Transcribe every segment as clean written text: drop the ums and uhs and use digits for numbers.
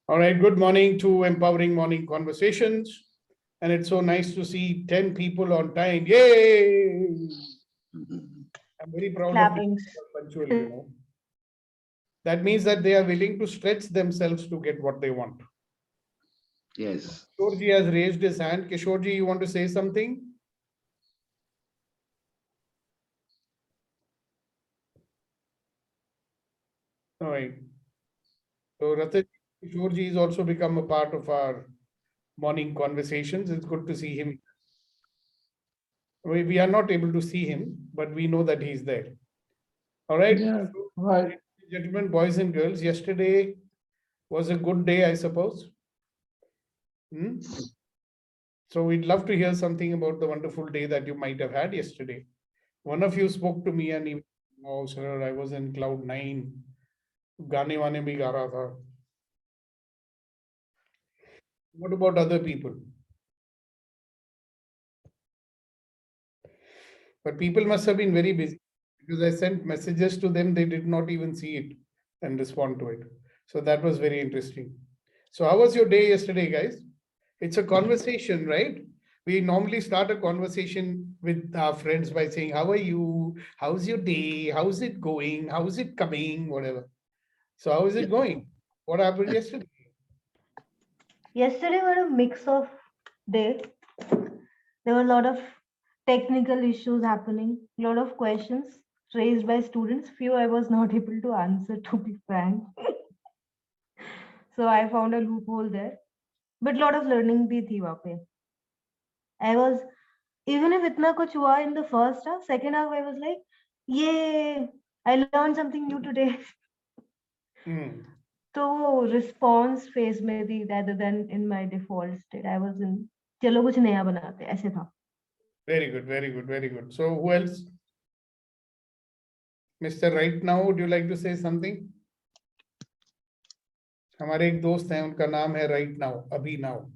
All right, good morning to Empowering Morning Conversations. And it's so nice to see 10 people on time. Yay! I'm very proud of people who are punctual, That means that they are willing to stretch themselves to get what they want. Yes. Kishore has raised his hand. Kishore, you want to say something? All right. So Ratan Kishore is also become a part of our morning conversations. It's good to see him. We are not able to see him, but we know that he's there. All right. Yeah, right. Gentlemen, boys and girls, yesterday was a good day, I suppose. So we'd love to hear something about the wonderful day that you might have had yesterday. One of you spoke to me and he, oh, sir, I was in cloud 9. Gaane waane bhi ga raha tha. What about other people? But people must have been very busy because I sent messages to them. They did not even see it and respond to it. So that was very interesting. So how was your day yesterday, guys? It's a conversation, right? We normally start a conversation with our friends by saying, how are you? How's your day? How's it going? How's it coming? Whatever. So how is it going? What happened yesterday? Yesterday was a mix of day. There were a lot of technical issues happening, a lot of questions raised by students. Few I was not able to answer, to be frank. So I found a loophole there. But a lot of learning bhi thi wahan pe. I was, even if itna kuch hua in the first half, second half I was like, yay, I learned something new today. So response phase maybe rather than in my default state. I was in चलो कुछ नया बनाते ऐसे था. Very good, very good, very good. So who else? Mr. Right Now, would you like to say something? हमारे एक दोस्त हैं उनका नाम है Right Now, Abhinav.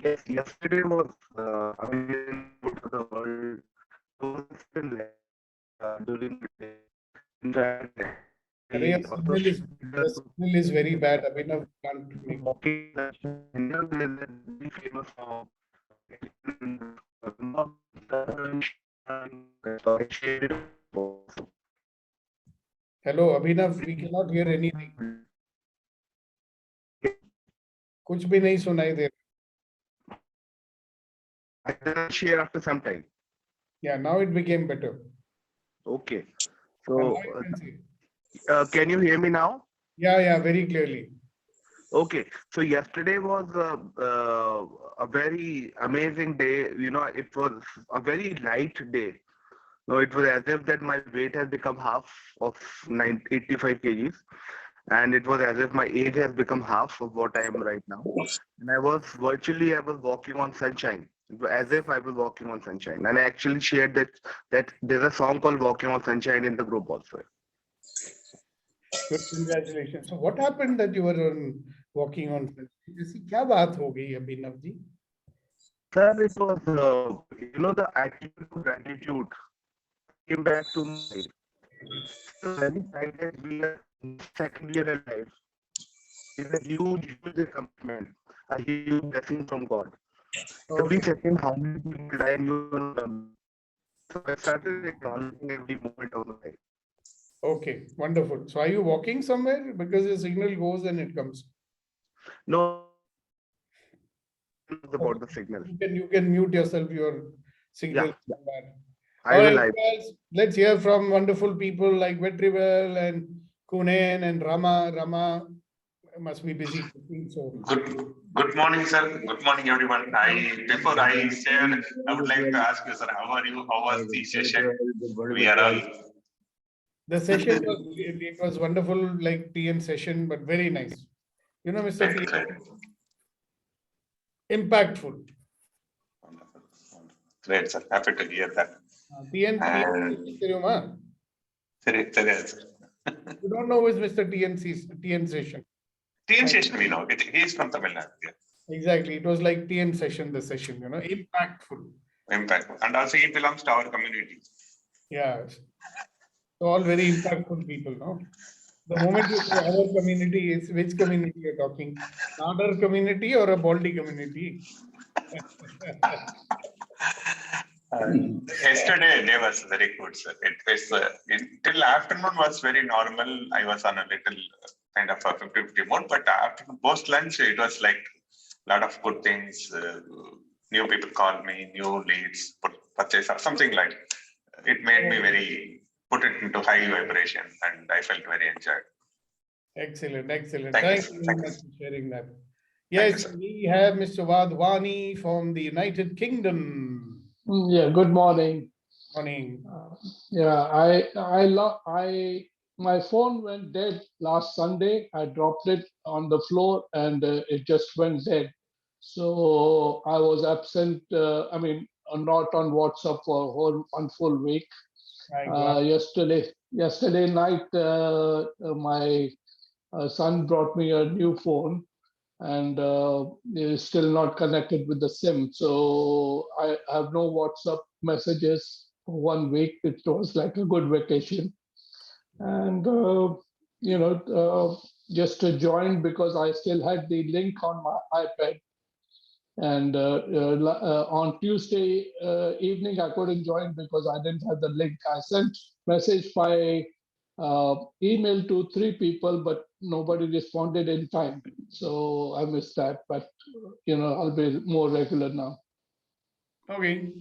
Yes, yesterday was amazing for the world. During the day. The signal is very bad. Abhinav can't make. Famous Hello, Abhinav, we cannot hear anything. कुछ भी नहीं सुनाई दे. I can share after some time. Yeah, now it became better. Okay. So, can you hear me now? Yeah, very clearly. Okay. So yesterday was a very amazing day. It was a very light day. No, it was as if that my weight has become half of 85 kgs. And it was as if my age has become half of what I am right now. And I was walking on sunshine. As if I was walking on sunshine. And I actually shared that there's a song called Walking on Sunshine in the group also. Good, congratulations. So what happened that you were walking on sunshine? ऐसी क्या बात हो गई Abhinav ji? Sir, it was, the attitude of gratitude came back to my life. So very fact that we are second year in life is a huge accomplishment, a huge blessing from God. Every second, how many people die and you don't know. So I started acknowledging every moment of my life. Okay, wonderful. So are you walking somewhere? Because the signal goes and it comes. No, about the signal. You can mute yourself, your signal. Yeah. All right, guys, let's hear from wonderful people like Vetrivel and Kunen and Rama. Rama must be busy. So Good morning, sir. Good morning, everyone. Before I share, I would like to ask you, sir, how are you? How was the session? We are all. The session was wonderful, like TN session, but very nice. Mr. TN, impactful. Great, sir. Happy to hear that. TN, you don't know who is Mr. TN session. TN session, we know. He is from Tamil Nadu. Yeah. Exactly. It was like TN session, the session, impactful. impact. And also he belongs to our community. Yeah. So all very impactful people, no? The moment you say our community, is which community you're talking? Nadar community or a Baldi community? Yesterday day was very good, sir. It was till afternoon was very normal. I was on a little kind of a 50-50 mode, but after post lunch it was like a lot of good things. New people called me, new leads, purchase or something like. It made me very put it into high vibration, and I felt very enjoyed. Excellent, excellent. Thank you, Thank sir. you very Thank you, much sir. for sharing that. you, Yes, sir. we have Mr. Vaswani from the United Kingdom. Yeah, good morning. Morning. My phone went dead last Sunday. I dropped it on the floor and it just went dead. So I was absent. Not on WhatsApp for one full week. My God. Yesterday night, my son brought me a new phone, and it is still not connected with the SIM. So I have no WhatsApp messages for 1 week. It was like a good vacation. And, just to join because I still had the link on my iPad. And on Tuesday evening, I couldn't join because I didn't have the link. I sent message by email to 3 people, but nobody responded in time. So I missed that, but I'll be more regular now. Okay.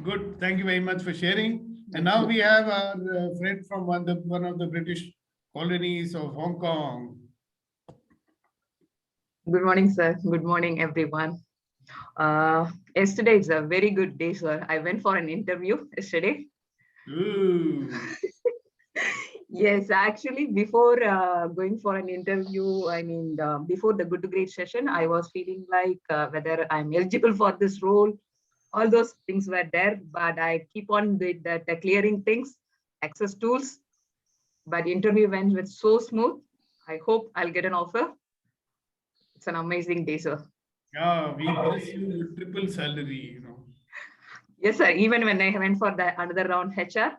Good. Thank you very much for sharing. And now we have our friend from one of the British colonies of Hong Kong. Good morning, sir. Good morning, everyone. Yesterday is a very good day, sir. I went for an interview yesterday. Ooh. Yes, actually, before going for an interview, before the Good to Great session, I was feeling like whether I'm eligible for this role. All those things were there, but I keep on with that clearing things, access tools. But interview went with so smooth. I hope I'll get an offer. It's an amazing day, sir. Yeah, we bless you with triple salary, Yes, sir. Even when I went for the another round HR,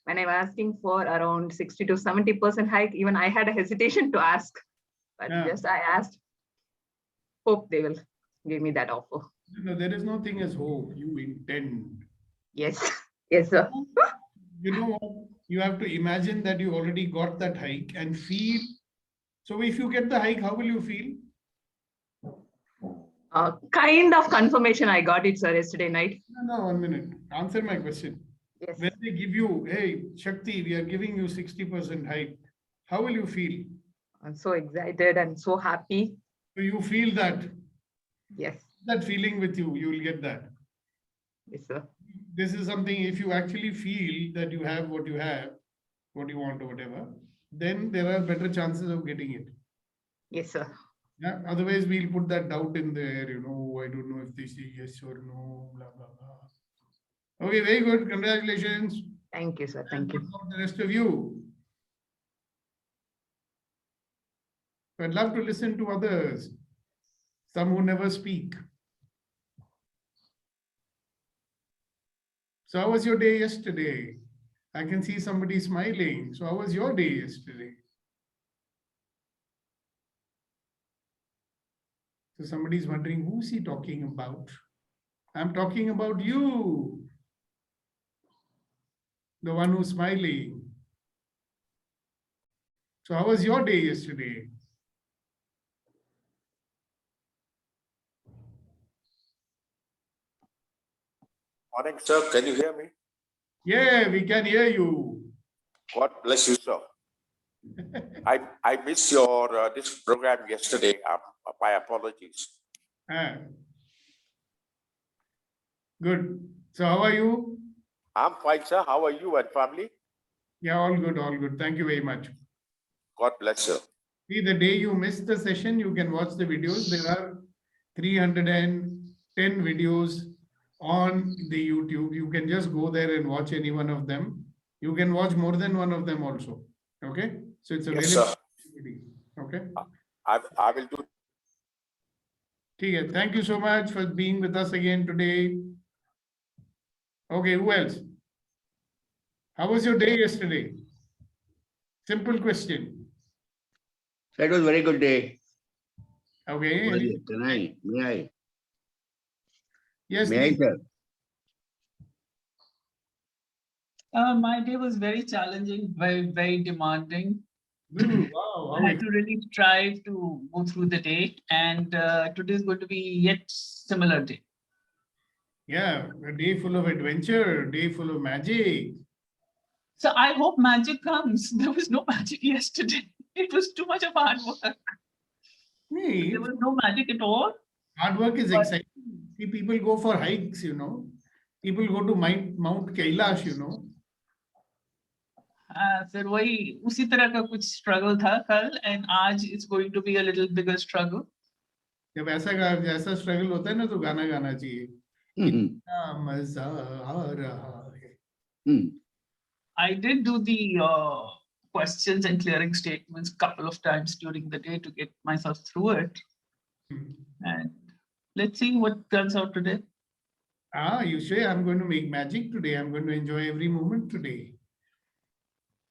when I was asking for around 60 to 70% hike, even I had a hesitation to ask. But Yeah. just I asked, hope they will give me that offer. No, there is no thing as hope. You intend. Yes, yes, sir. You know what? You have to imagine that you already got that hike and feel. So if you get the hike, how will you feel? Kind of confirmation I got it, sir, yesterday night. No, 1 minute. Answer my question. Yes. When they give you, hey, Shakti, we are giving you 60% hike, how will you feel? I'm so excited and so happy. So you feel that. Yes. That feeling with you, you will get that. Yes, sir. This is something, if you actually feel that you have, what you want or whatever, then there are better chances of getting it. Yes, sir. Yeah. Otherwise, we'll put that doubt in the air, I don't know if they say yes or no, blah, blah, blah. Okay, very good. Congratulations. Thank you, sir. Thank you. What about the rest of you? I'd love to listen to others, some who never speak. So how was your day yesterday? I can see somebody smiling. So how was your day yesterday? So somebody's wondering, who's he talking about? I'm talking about you. The one who's smiling. So how was your day yesterday? Morning, sir. Can you hear me? Yeah, we can hear you. God bless you, sir. I missed your this program yesterday. My apologies. Good. So how are you? I'm fine, sir. How are you and family? Yeah, all good, all good. Thank you very much. God bless you. See, the day you missed the session, you can watch the videos. There are 310 videos on the YouTube. You can just go there and watch any one of them. You can watch more than one of them also. Okay? So it's available. Yes, sir. Okay? I will do. Okay. Thank you so much for being with us again today. Okay, who else? How was your day yesterday? Simple question. It was a very good day. Okay. Can I? May I? Yes, May I, please. sir? My day was very challenging, very demanding. Ooh, wow. I had to really strive to go through the day, and today is going to be yet similar day. Yeah, a day full of adventure, a day full of magic. So I hope magic comes. There was no magic yesterday. It was too much of hard work. Nee, There was no magic at all. hard work is But- exciting. See, people go for hikes, People go to Mount Kailash, फिर वही उसी तरह का कुछ struggle था कल, and आज it's going to be a little bigger struggle. जब ऐसा स्ट्रगल होता है ना तो गाना गाना चाहिए. इतना मजा आ रहा है. I did do the questions and clearing statements a couple of times during the day to get myself through it. And let's see what turns out today. You say I'm going to make magic today. I'm going to enjoy every moment today.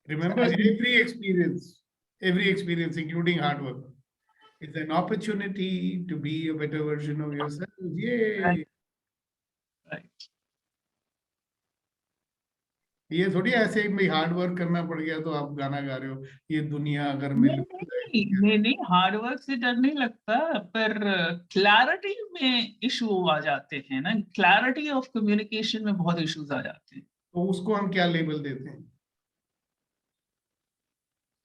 Remember, every experience, including hard work, is an opportunity to be a better version of yourself. Yay! Right. ये थोड़ी ऐसे ही भाई hard work करना पड़ गया तो आप गाना गा रहे हो. ये दुनिया अगर मिल नहीं हार्ड वर्क से डर नहीं लगता, पर क्लैरिटी में इशू आ जाते हैं ना. क्लैरिटी ऑफ कम्युनिकेशन में बहुत इश्यूज आ जाते हैं. तो उसको हम क्या लेबल देते हैं?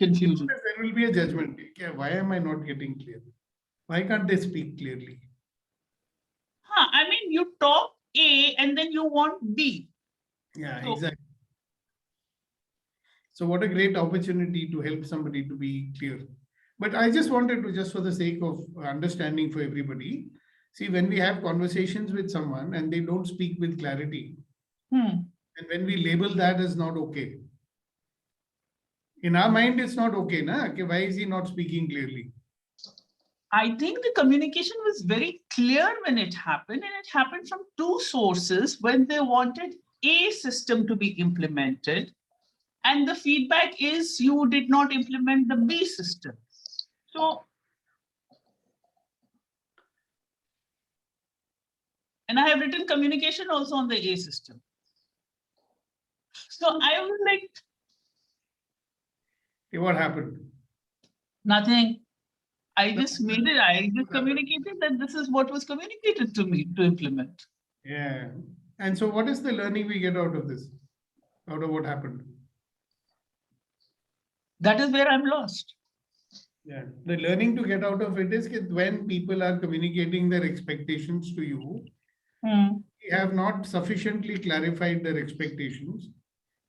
Confusion. There will be a judgment. Why am I not getting clear? Why can't they speak clearly? I mean, you talk A and then you want B. Yeah, So- exactly. So what a great opportunity to help somebody to be clear. But I just wanted to, just for the sake of understanding for everybody, see, when we have conversations with someone and they don't speak with clarity, and when we label that as not okay, in our mind, it's not okay, na? Okay, why is he not speaking clearly? I think the communication was very clear when it happened, and it happened from two sources when they wanted a system to be implemented. And the feedback is you did not implement the B system. So, and I have written communication also on the A system. So I was like, Okay, what happened? nothing. I just made it, I just communicated that this is what was communicated to me to implement. Yeah. And so what is the learning we get out of this? Out of what happened? That is where I'm lost. Yeah. The learning to get out of it is that when people are communicating their expectations to you, they have not sufficiently clarified their expectations.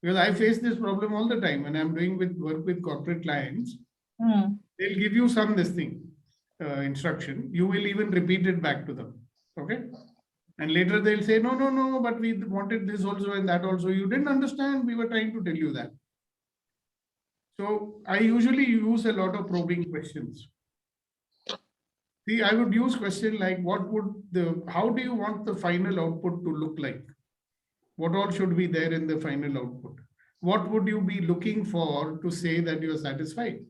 Because I face this problem all the time when I'm doing work with corporate clients. They'll give you some instruction. You will even repeat it back to them. Okay. And later they'll say, no, but we wanted this also and that also. You didn't understand. We were trying to tell you that. So I usually use a lot of probing questions. See, I would use questions like, how do you want the final output to look like? What all should be there in the final output? What would you be looking for to say that you're satisfied?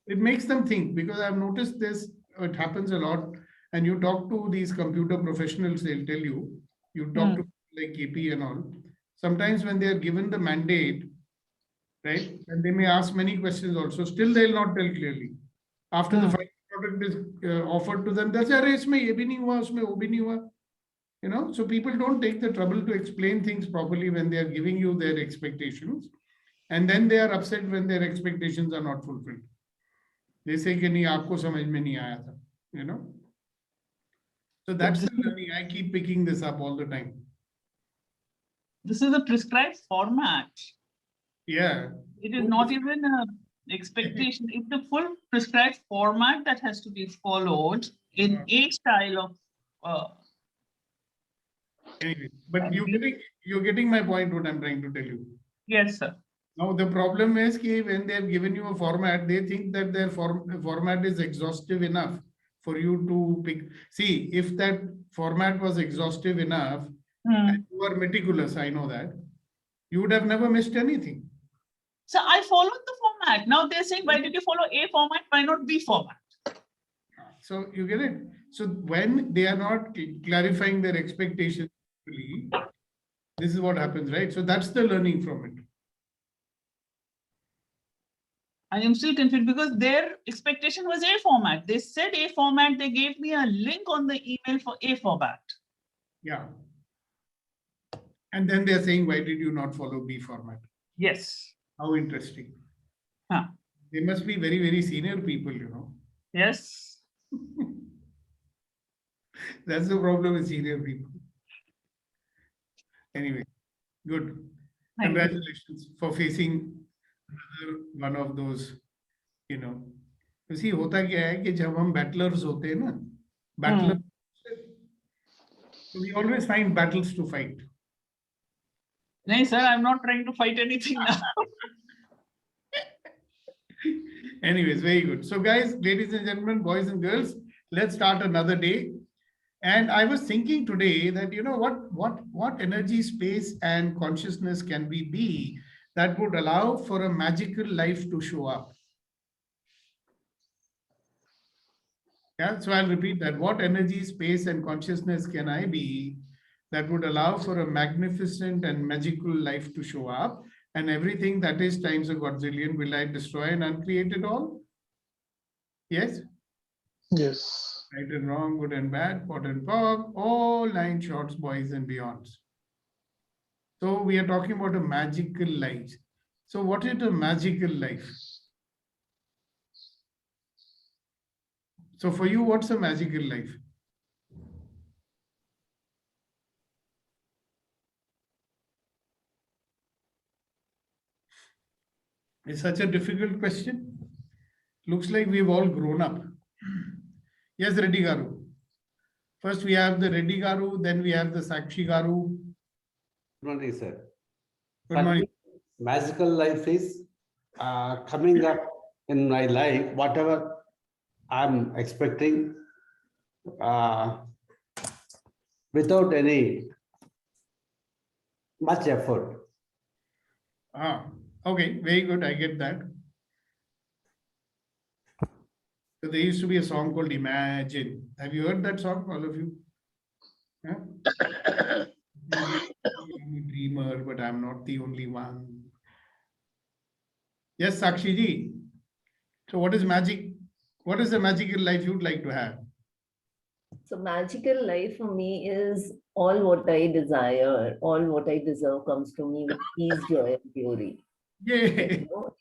It makes them think, because I've noticed this, it happens a lot. And you talk to these computer professionals, they'll tell you, talk to like KP and all. Sometimes when they are given the mandate, right, and they may ask many questions also, still they'll not tell clearly. After the final product is offered to them, they'll say, "Arey, isme ye bhi nahi hua, usme wo bhi nahi hua." So people don't take the trouble to explain things properly when they are giving you their expectations. And then they are upset when their expectations are not fulfilled. They say, "Ki nahi, aapko samajh mein nahi aaya tha," So that's the learning. I keep picking this up all the time. This is a prescribed format. Yeah. It is not even an expectation. It's the full prescribed format that has to be followed in a style of. Anyway, but you're getting my point, what I'm trying to tell you. Yes, sir. Now, the problem is that when they have given you a format, they think that their format is exhaustive enough for you to pick. See, if that format was exhaustive enough, And you are meticulous, I know that. You would have never missed anything. So I followed the format. Now they're saying, why did you follow A format? Why not B format? So you get it. So when they are not clarifying their expectations, this is what happens, right? So that's the learning from it. I am still confused because their expectation was A format. They said A format. They gave me a link on the email for A format. Yeah. And then they're saying, why did you not follow B format? Yes. How interesting. Huh. They must be very, very senior people, you know. Yes. That's the problem with senior people. Anyway, good. Thank you. Congratulations for facing another one of those, you know. You see, होता क्या है कि जब हम battlers होते हैं ना, battlers, we always find battles to fight. No, sir, I'm not trying to fight anything now. Anyways, very good. So guys, ladies and gentlemen, boys and girls, let's start another day. And I was thinking today that, you know, what energy, space, and consciousness can we be that would allow for a magical life to show up? Yeah, so I'll repeat that. What energy, space, and consciousness can I be that would allow for a magnificent and magical life to show up? And everything that is times a godzillion, will I destroy and uncreate it all? Yes? Yes. Right and wrong, good and bad, pot and pog, all 9 shorts, boys and beyonds. So we are talking about a magical life. So what is a magical life? So for you, what's a magical life? It's such a difficult question. Looks like we've all grown up. Yes, Reddy Garu. First we have the Reddy Garu, then we have the Sakshi Garu. Good morning, sir. Good For morning. me, magical life is coming up in my life, whatever I'm expecting, without any much effort. Okay, very good. I get that. So there used to be a song called Imagine. Have you heard that song, all of you? Yeah? I'm a dreamer, but I'm not the only one. Yes, Sakshi ji. So what is magic? What is the magical life you'd like to have? So magical life for me is all what I desire, all what I deserve comes to me with peace, joy, and beauty. Yay! You know,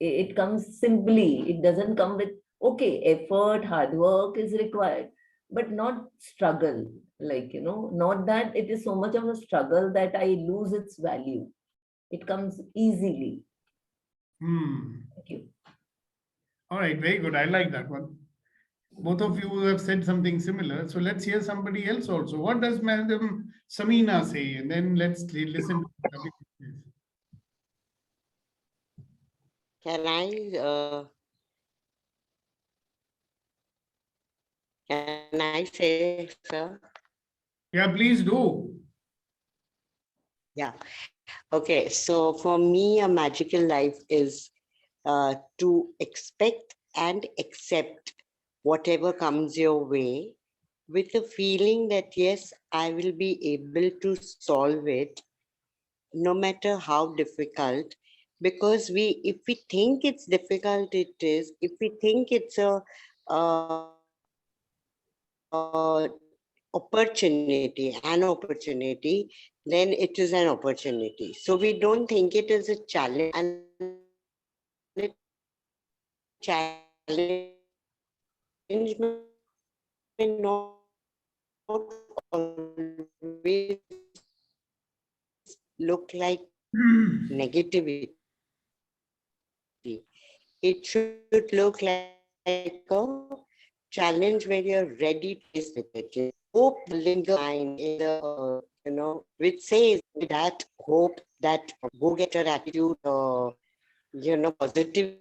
it comes simply. It doesn't come with, okay, effort, hard work is required, but not struggle. Like, you know, not that it is so much of a struggle that I lose its value. It comes easily. Thank you. All right, very good. I like that one. Both of you have said something similar. So let's hear somebody else also. What does Madam Samina say? And then let's listen to the Can I say, sir? Yeah, please do. Yeah. Okay. So for me, a magical life is to expect and accept whatever comes your way with the feeling that, yes, I will be able to solve it no matter how difficult. Because if we think it's difficult, it is. If we think it's a opportunity, then it is an opportunity. So we don't think it is a challenge, and the challenge may not always look like negativity. It should look like a challenge where you're ready to face with it. Hope linger in the, which says that hope, that go-getter attitude, positive.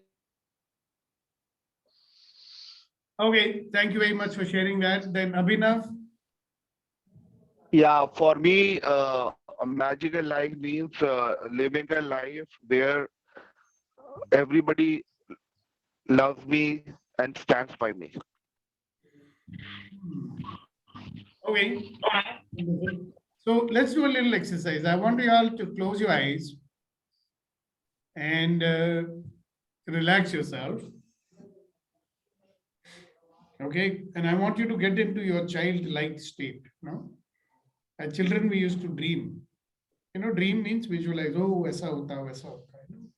Okay, thank you very much for sharing that. Then Abhinav. Yeah, for me, a magical life means living a life where everybody loves me and stands by me. Okay. So let's do a little exercise. I want you all to close your eyes and relax yourself. Okay. And I want you to get into your childlike state. No? As children, we used to dream. You know, dream means visualize. Oh, aisa hota, waisa hota. You know?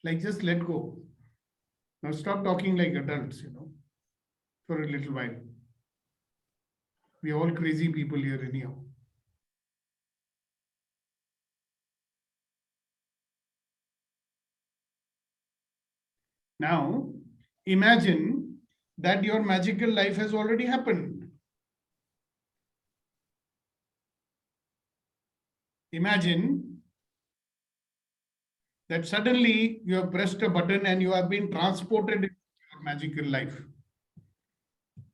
Like just let go. Now stop talking like adults, you know, for a little while. We are all crazy people here anyhow. Now, imagine that your magical life has already happened. Imagine that suddenly you have pressed a button and you have been transported into your magical life.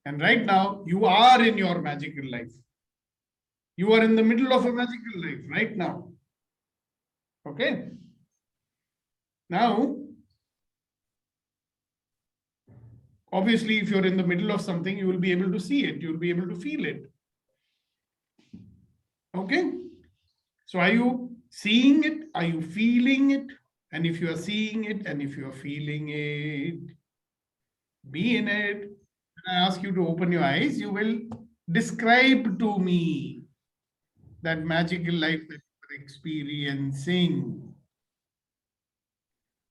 And right now, you are in your magical life. You are in the middle of a magical life right now. Okay? Now, obviously, if you're in the middle of something, you will be able to see it. You'll be able to feel it. Okay? So are you seeing it? Are you feeling it? And if you are seeing it and if you are feeling it, be in it. When I ask you to open your eyes, you will describe to me that magical life that you are experiencing.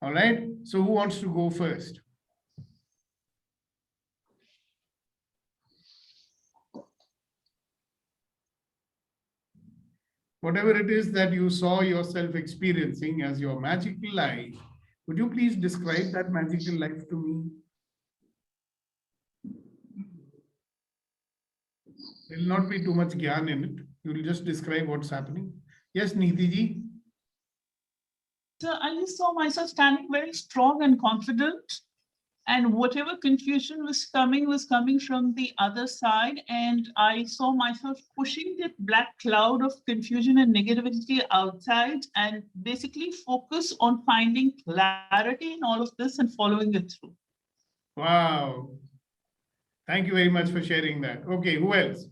All right. So who wants to go first? Whatever it is that you saw yourself experiencing as your magical life, would you please describe that magical life to me? There will not be too much gyan in it. You will just describe what's happening. Yes, Niti ji. So I just saw myself standing very strong and confident, and whatever confusion was coming from the other side, and I saw myself pushing that black cloud of confusion and negativity outside and basically focus on finding clarity in all of this and following it through. Wow. Thank you very much for sharing that. Okay, who else?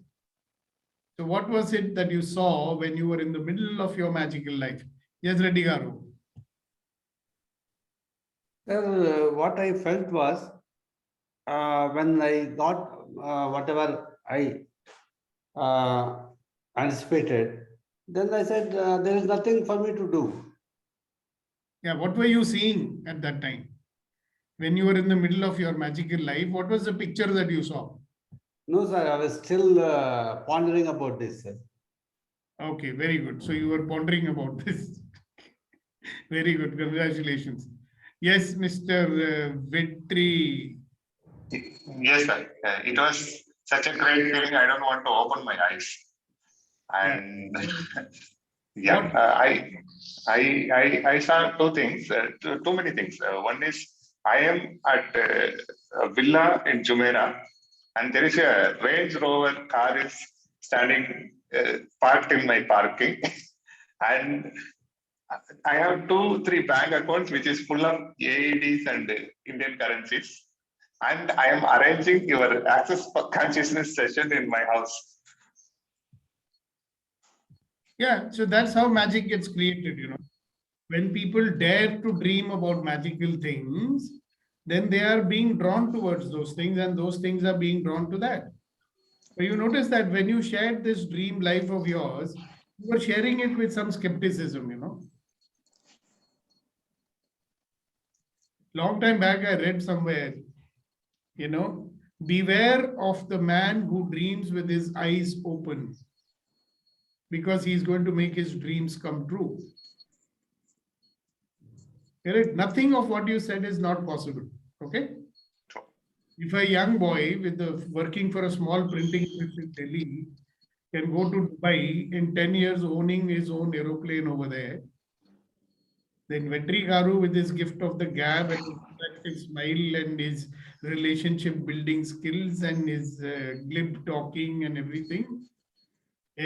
So what was it that you saw when you were in the middle of your magical life? Yes, Reddy Garu. Well, what I felt was when I got whatever I anticipated, then I said, there is nothing for me to do. Yeah, what were you seeing at that time? When you were in the middle of your magical life, what was the picture that you saw? No, sir, I was still pondering about this, sir. Okay, very good. So you were pondering about this. Very good. Congratulations. Yes, Mr. Vetri. Yes, sir. It was such a great feeling. I don't want to open my eyes. And yeah, I saw two things, too many things. One is I am at a villa in Jumeirah, and there is a Range Rover car is standing parked in my parking, and I have 2-3 bank accounts which is full of AEDs and Indian currencies, and I am arranging your access consciousness session in my house. Yeah, so that's how magic gets created, you know. When people dare to dream about magical things, then they are being drawn towards those things, and those things are being drawn to that. So you notice that when you shared this dream life of yours, you were sharing it with some skepticism, you know. Long time back, I read somewhere, you know, beware of the man who dreams with his eyes open, because he's going to make his dreams come true. Correct? Nothing of what you said is not possible. Okay? If a young boy working for a small printing press in Delhi can go to Dubai in 10 years owning his own aeroplane over there, then Vetri Garu with his gift of the gab and his attractive smile and his relationship building skills and his glib talking and everything,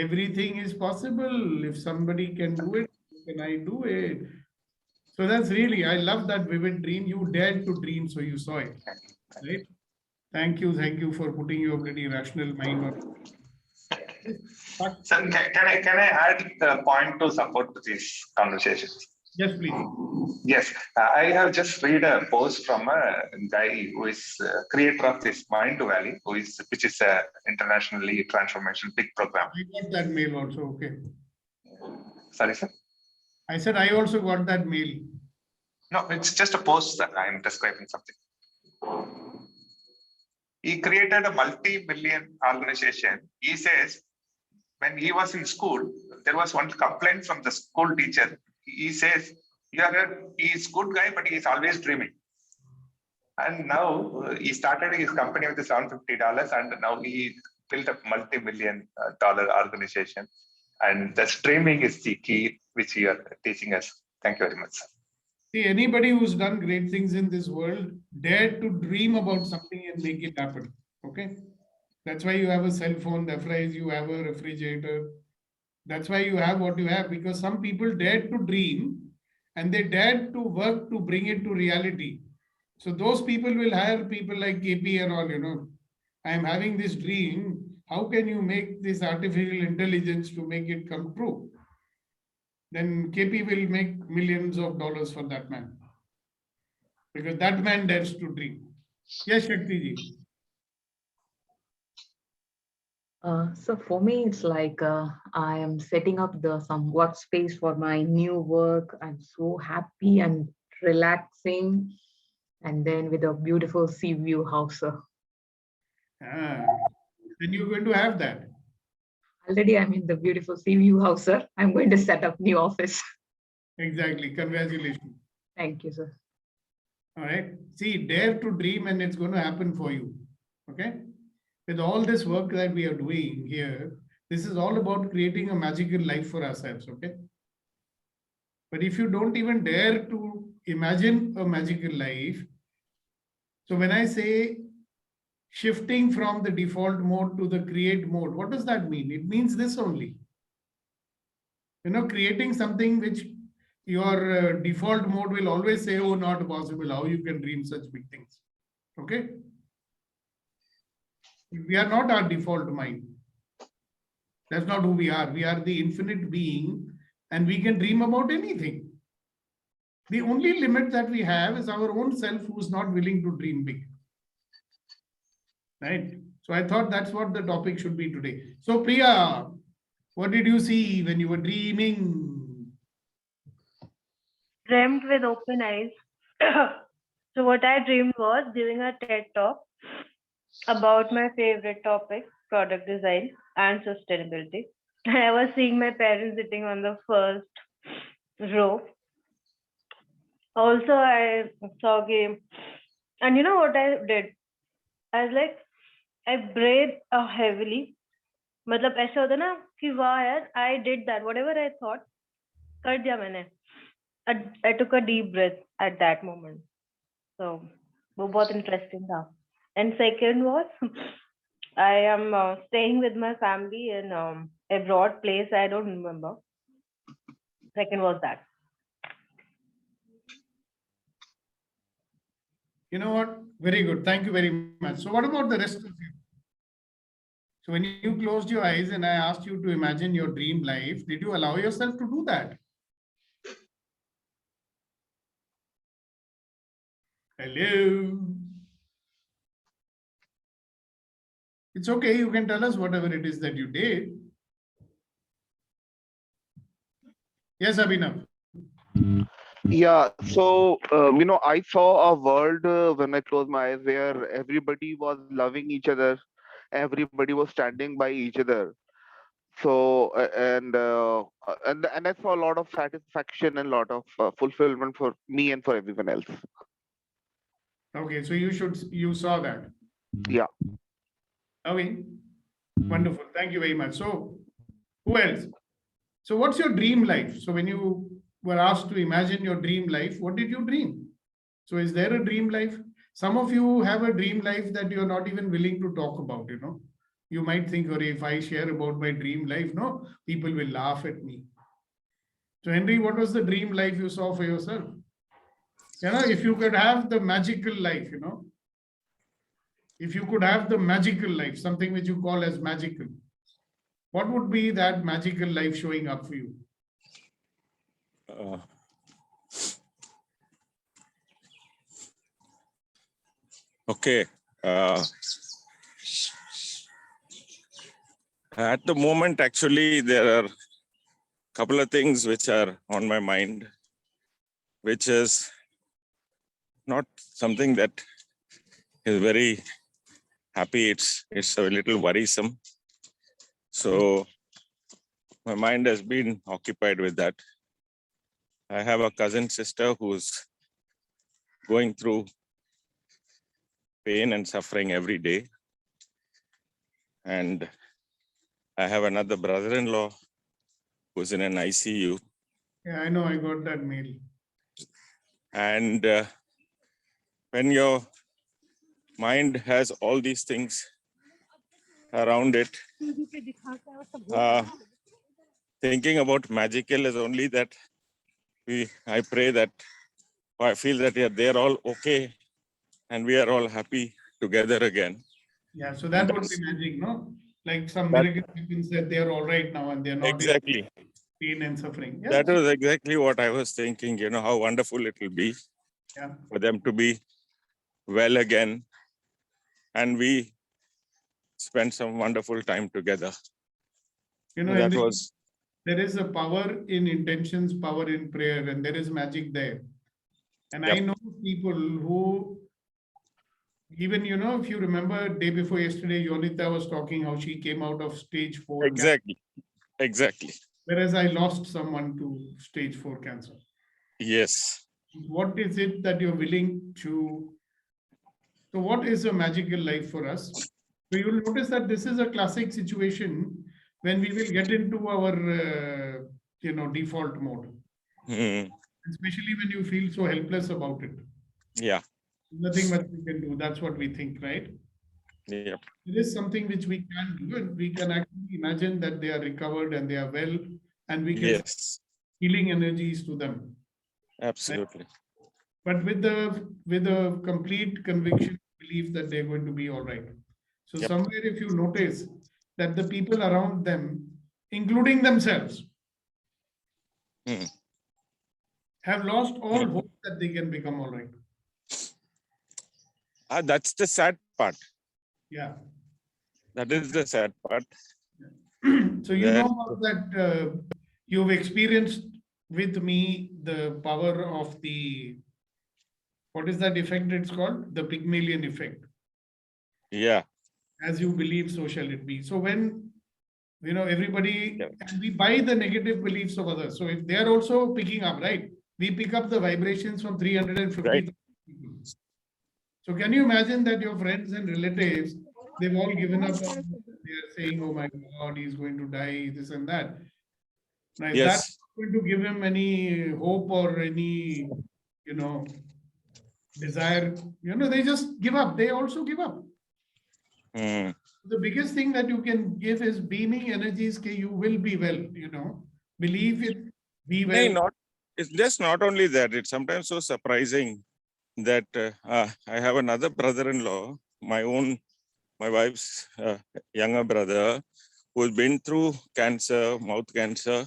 Everything is possible. If somebody can do it, can I do it? So that's really, I love that vivid dream. You dared to dream, so you saw it, right? Thank you for putting your pretty rational mind on it. So can I add a point to support these conversations? Yes, please. Yes, I have just read a post from a guy who is creator of this Mind Valley, which is a internationally transformation big program. I got that mail also. Okay. Sorry, sir. I said I also got that mail. No, it's just a post that I am describing something. He created a multi-million organization. He says when he was in school, there was one complaint from the school teacher. He says, he is good guy, but he is always dreaming. And now he started his company with $750, and now he built a multi-million dollar organization. And the streaming is the key which you are teaching us. Thank you very much, sir. See, anybody who's done great things in this world dared to dream about something and make it happen. Okay. That's why you have a cell phone. That's why you have a refrigerator. That's why you have what you have, because some people dared to dream and they dared to work to bring it to reality. So those people will hire people like KP and all, I am having this dream. How can you make this artificial intelligence to make it come true? Then KP will make millions of dollars for that man. Because that man dares to dream. Yes, Shakti ji. So for me, it's like I am setting up some workspace for my new work. I'm so happy and relaxing, and then with a beautiful sea view house. Then you're going to have that. Already, I'm in the beautiful sea view house, sir. I'm going to set up new office. Exactly. Congratulations. Thank you, sir. All right. See, dare to dream, and it's going to happen for you. Okay. With all this work that we are doing here, this is all about creating a magical life for ourselves. Okay. But if you don't even dare to imagine a magical life, so when I say shifting from the default mode to the create mode, what does that mean? It means this only. Creating something which your default mode will always say, oh, not possible. How you can dream such big things? Okay. We are not our default mind. That's not who we are. We are the infinite being, and we can dream about anything. The only limit that we have is our own self, who's not willing to dream big. Right? So I thought that's what the topic should be today. So Priya, what did you see when you were dreaming? Dreamt with open eyes. So what I dreamed was giving a TED talk about my favorite topic, product design and sustainability. And I was seeing my parents sitting on the first row. Also, I saw a game. And you know what I did? I was like, I breathed heavily. मतलब ऐसा होता ना कि वाह यार, I did that. Whatever I thought, कर दिया मैंने. I took a deep breath at that moment. So, वो बहुत interesting था. And second was, I am staying with my family in a broad place. I don't remember. Second was that. You know what? Very good. Thank you very much. So what about the rest of you? So when you closed your eyes and I asked you to imagine your dream life, did you allow yourself to do that? Hello. It's okay. You can tell us whatever it is that you did. Yes, Abhinav. Yeah, so I saw a world when I closed my eyes where everybody was loving each other, everybody was standing by each other. So and I saw a lot of satisfaction and a lot of fulfillment for me and for everyone else. Okay, so you saw that. Yeah. Okay, wonderful. Thank you very much. So who else? So what's your dream life? So when you were asked to imagine your dream life, what did you dream? So is there a dream life? Some of you have a dream life that you're not even willing to talk about, You might think, or if I share about my dream life, no, people will laugh at me. So Henry, what was the dream life you saw for yourself? If you could have the magical life, if you could have the magical life, something which you call as magical, what would be that magical life showing up for you? Okay. At the moment, actually, there are a couple of things which are on my mind, which is not something that is very happy. It's a little worrisome. So my mind has been occupied with that. I have a cousin sister who's going through pain and suffering every day. And I have another brother-in-law who's in an ICU. Yeah, I know, I got that mail. And when your mind has all these things around it, thinking about magical is only that I pray that, I feel that they're all okay and we are all happy together again. Yeah, so that would be magic, no? Like some miracle happens that they're all right now and they're not exactly in pain and suffering. Yeah, that was exactly what I was thinking, how wonderful it will be for them to be well again and we spend some wonderful time together. That was there is a power in intentions, power in prayer, and there is magic there. And I know people who, even, if you remember day before yesterday, Yonita was talking how she came out of stage 4 Exactly. Whereas I lost someone to stage 4 cancer. Yes. What is it that you're willing to? So what is a magical life for us? So you will notice that this is a classic situation when we will get into our, default mode. Especially when you feel so helpless about it. Yeah. Nothing much we can do. That's what we think, right? Yeah. It is something which we can do, and we can actually imagine that they are recovered and they are well, and we can healing energies to them. Absolutely. Right? But with the complete conviction, belief that they're going to be all right. So somewhere, if you notice that the people around them, including themselves, have lost all hope that they can become all right. That's the sad part. Yeah. That is the sad part. So you know about that you've experienced with me the power of the, what is that effect it's called? The Pygmalion effect. Yeah. As you believe, so shall it be. So when, everybody, and we buy the negative beliefs of others. So if they are also picking up, right? We pick up the vibrations from 350 people. So can you imagine that your friends and relatives, they've all given up on, they're saying, oh my God, he's going to die, this and that. Now, is that going to give him any hope or any, desire? They just give up. They also give up. The biggest thing that you can give is beaming energies. You will be well, believe it, be well. It's just not only that, it's sometimes so surprising that I have another brother-in-law, my wife's younger brother, who's been through cancer, mouth cancer,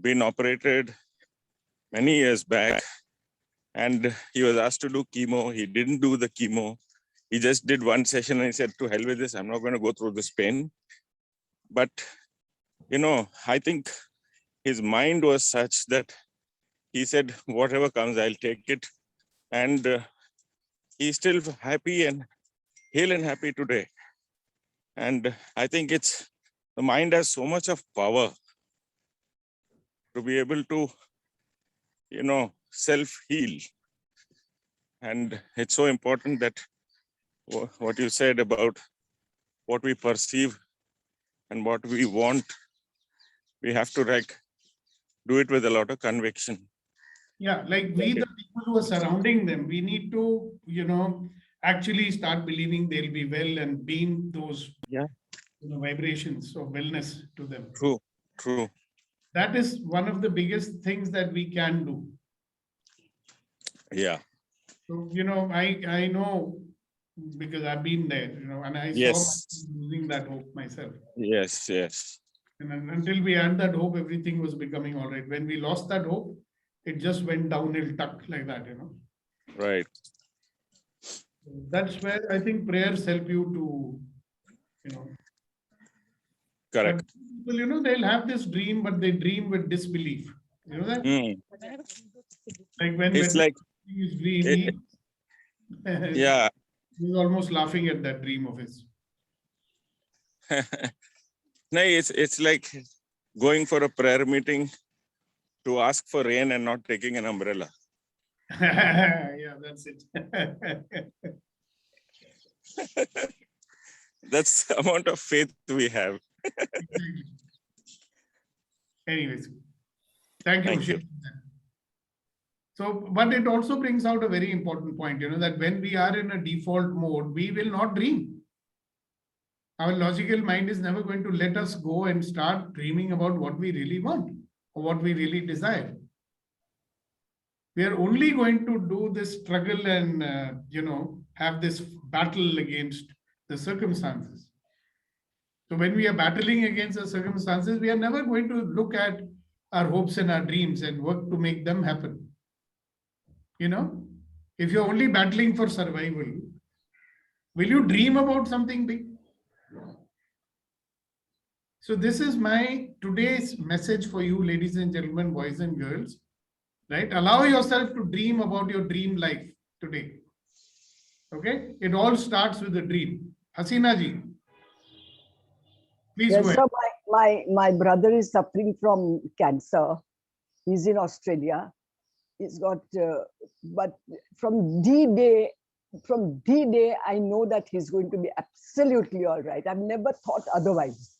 been operated many years back, and he was asked to do chemo. He didn't do the chemo. He just did one session and he said, to hell with this, I'm not going to go through this pain. But, I think his mind was such that he said, whatever comes, I'll take it. And he's still happy and hale and happy today. And I think the mind has so much of power to be able to, self-heal. And it's so important that what you said about what we perceive and what we want, we have to do it with a lot of conviction. Yeah, like we, the people who are surrounding them, we need to, actually start believing they'll be well and being those vibrations of wellness to them. True, true. That is one of the biggest things that we can do. Yeah. So, I know because I've been there, and I saw Yes. myself losing that hope myself. Yes, yes. And until we had that hope, everything was becoming all right. When we lost that hope, it just went downhill, tuck like that, Right. That's where I think prayers help you to, Correct. but people, they'll have this dream, but they dream with disbelief. You know that? Mm. Like when It's like, his dream, yeah. he's almost laughing at that dream of his. No, it's like going for a prayer meeting to ask for rain and not taking an umbrella. Yeah, that's it. That's the amount of faith we have. Anyways, thank you. Thank you. So, but it also brings out a very important point, that when we are in a default mode, we will not dream. Our logical mind is never going to let us go and start dreaming about what we really want or what we really desire. We are only going to do this struggle and, have this battle against the circumstances. So when we are battling against the circumstances, we are never going to look at our hopes and our dreams and work to make them happen. If you're only battling for survival, will you dream about something big? So this is my today's message for you, ladies and gentlemen, boys and girls, right? Allow yourself to dream about your dream life today. Okay? It all starts with a dream. Hasina ji, please go Yes, ahead. sir, my brother is suffering from cancer. He's in Australia. He's got, but from the day I know that he's going to be absolutely all right. I've never thought otherwise.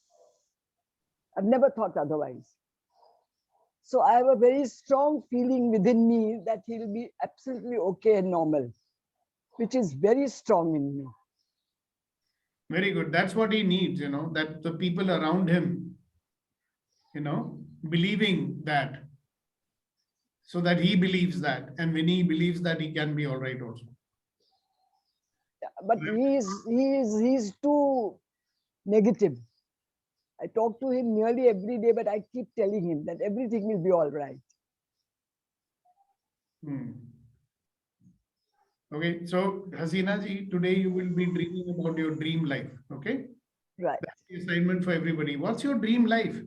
So I have a very strong feeling within me that he'll be absolutely okay and normal, which is very strong in me. Very good. That's what he needs, that the people around him, believing that, so that he believes that. And when he believes that, he can be all right also. Yeah, but he's too negative. I talk to him nearly every day, but I keep telling him that everything will be all right. Okay, so Hasina ji, today you will be dreaming about your dream life. Okay, right. That's the assignment for everybody. What's your dream life?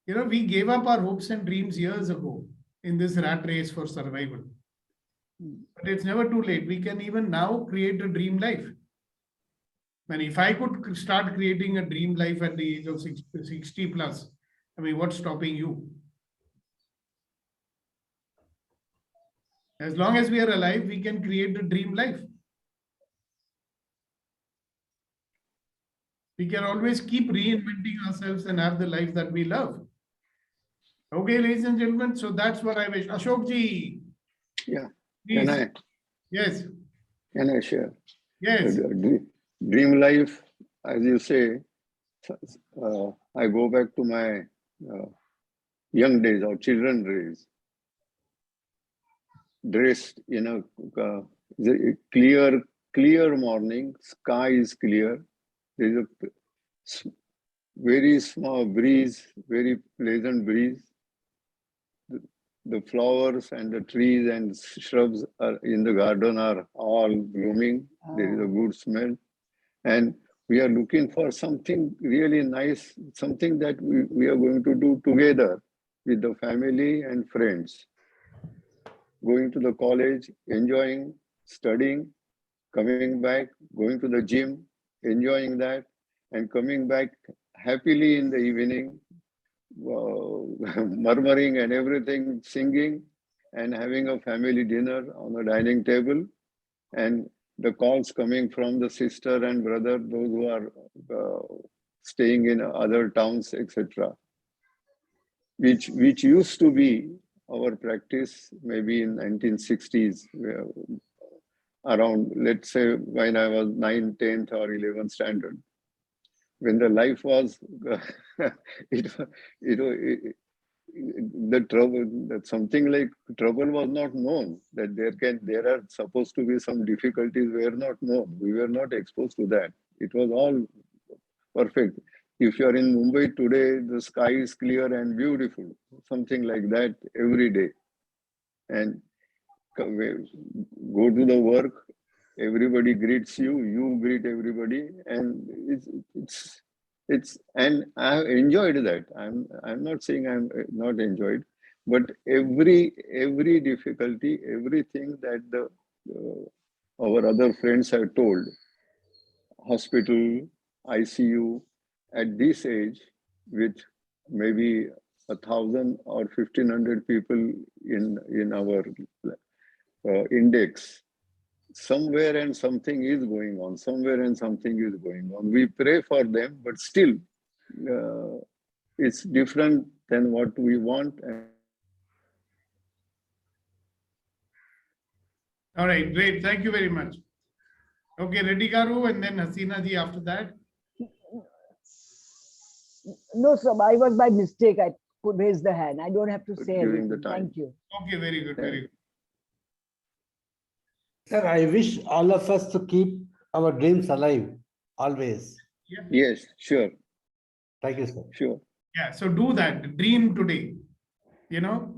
We gave up our hopes and dreams years ago in this rat race for survival. But it's never too late. We can even now create a dream life. And if I could start creating a dream life at the age of 60 plus, what's stopping you? As long as we are alive, we can create a dream life. We can always keep reinventing ourselves and have the life that we love. Okay, ladies and gentlemen, so that's what I wish. Ashok ji. Yeah. Please. Can I? Yes. Can I share? Yes. Dream life, as you say, I go back to my young days or children days. Dressed in a clear morning, sky is clear. There's a very small breeze, very pleasant breeze. The flowers and the trees and shrubs are in the garden are all blooming. There is a good smell. And we are looking for something really nice, something that we are going to do together with the family and friends. Going to the college, enjoying, studying, coming back, going to the gym, enjoying that, and coming back happily in the evening, murmuring and everything, singing, and having a family dinner on the dining table, and the calls coming from the sister and brother, those who are staying in other towns, etc., which used to be our practice maybe in 1960s, around, let's say, when I was 9th, 10th or 11th standard. when the life was, it, the trouble, that something like trouble was not known, that there are supposed to be some difficulties were not known. We were not exposed to that. It was all perfect. If you are in Mumbai today, the sky is clear and beautiful, something like that every day. And go to the work, everybody greets you, you greet everybody, and and I have enjoyed that. I'm not saying I'm not enjoyed, but every difficulty, everything that our other friends have told, hospital, ICU, at this age, with maybe 1,000 or 1,500 people in our index, somewhere and something is going on, somewhere and something is going on. We pray for them, but still it's different than what we want. All right, great. Thank you very much. Okay, Reddy Garu and then Hasina ji after that. No, sir, I was by mistake. I could raise the hand. I don't have to say During anything. the time. Thank you. Okay, very good, very good. Sir, I wish all of us to keep our dreams alive always. Yeah. Yes, sure. Thank you, sir. Sure. Yeah, so do that. Dream today.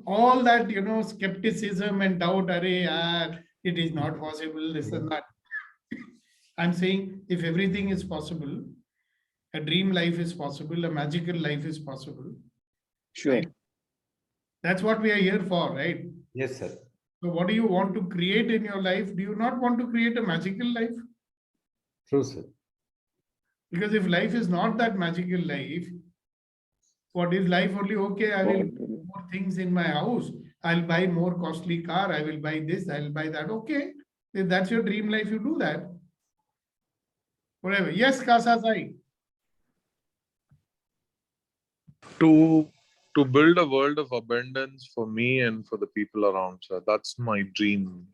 All that, skepticism and doubt, it is not possible, this and that. I'm saying if everything is possible, a dream life is possible, a magical life is possible. Sure. Right? That's what we are here for, right? Yes, sir. So what do you want to create in your life? Do you not want to create a magical life? True, sir. Because if life is not that magical life, what is life only? Okay, I will do more things in my house. I'll buy more costly car. I will buy this. I'll buy that. Okay. If that's your dream life, you do that. Whatever. Yes, Kasa Sai. To build a world of abundance for me and for the people around, sir. That's my dream.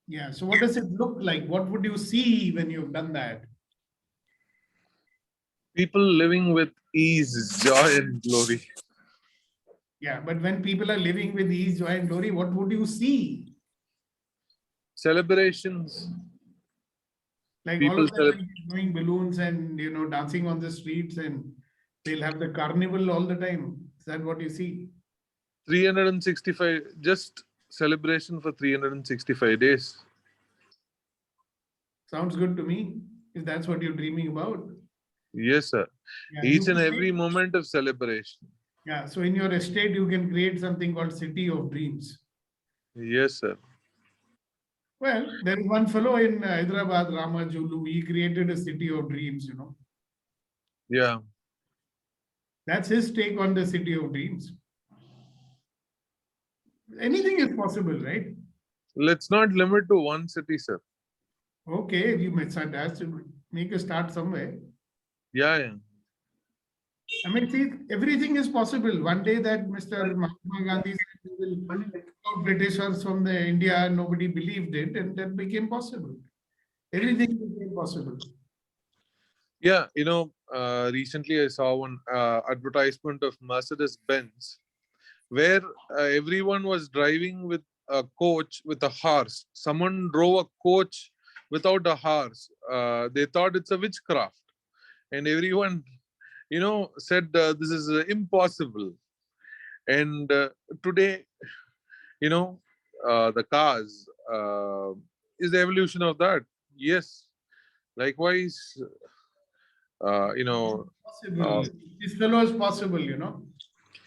Yeah. So what does it look like? What would you see when you've done that? People living with ease, joy, and glory. Yeah, but when people are living with ease, joy, and glory, what would you see? Celebrations. Like People all of them will be blowing balloons and dancing on the streets, and they'll have the carnival all the time. Is that what you see? 365, just celebration for 365 days. Sounds good to me, if that's what you're dreaming about. Yes, sir. Yeah, Each and every moment of celebration. Yeah, so in your estate, you can create something called City of Dreams. Yes, sir. Well, there is one fellow in Hyderabad, Rama Julu. He created a City of Dreams, Yeah. That's his take on the City of Dreams. Anything is possible, right? Let's not limit to one city, sir. Okay, you may start, has to make a start somewhere. Yeah. I mean, see, everything is possible. One day that Mr. Mahatma Gandhi said he will put out Britishers from the India, nobody believed it, and that became possible. Everything became possible. Yeah, recently I saw one advertisement of Mercedes-Benz where everyone was driving with a coach with a horse. Someone drove a coach without a horse. They thought it's a witchcraft. And everyone, said this is impossible. And today, the cars is the evolution of that. Yes. Likewise, Possible. This fellow is possible,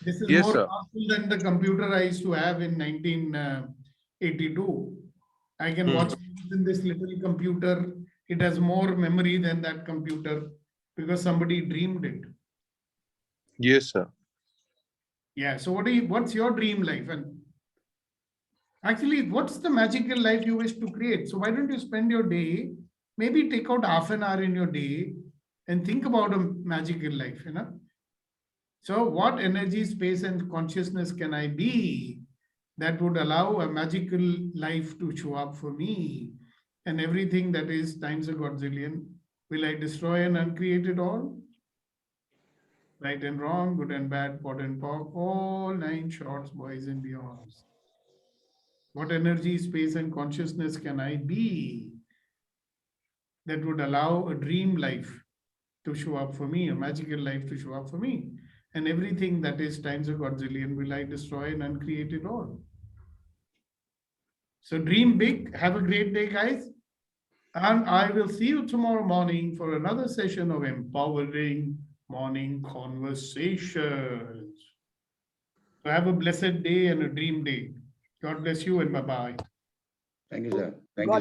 This is yes, more sir. powerful than the computer I used to have in 1982. I can watch in this little computer. It has more memory than that computer because somebody dreamed it. Yes, sir. Yeah. So what's your dream life? And actually, what's the magical life you wish to create? So why don't you spend your day, maybe take out half an hour in your day and think about a magical life, So what energy, space, and consciousness can I be that would allow a magical life to show up for me? And everything that is times a godzillion, will I destroy and uncreate it all? Right and wrong, good and bad, pot and pock, all 9 shorts, boys and beyonds. What energy, space, and consciousness can I be that would allow a dream life to show up for me, a magical life to show up for me? And everything that is times a godzillion will I destroy and uncreate it all. So dream big. Have a great day, guys. And I will see you tomorrow morning for another session of empowering morning conversations. So have a blessed day and a dream day. God bless you and bye-bye. Thank you, sir. Thank God you.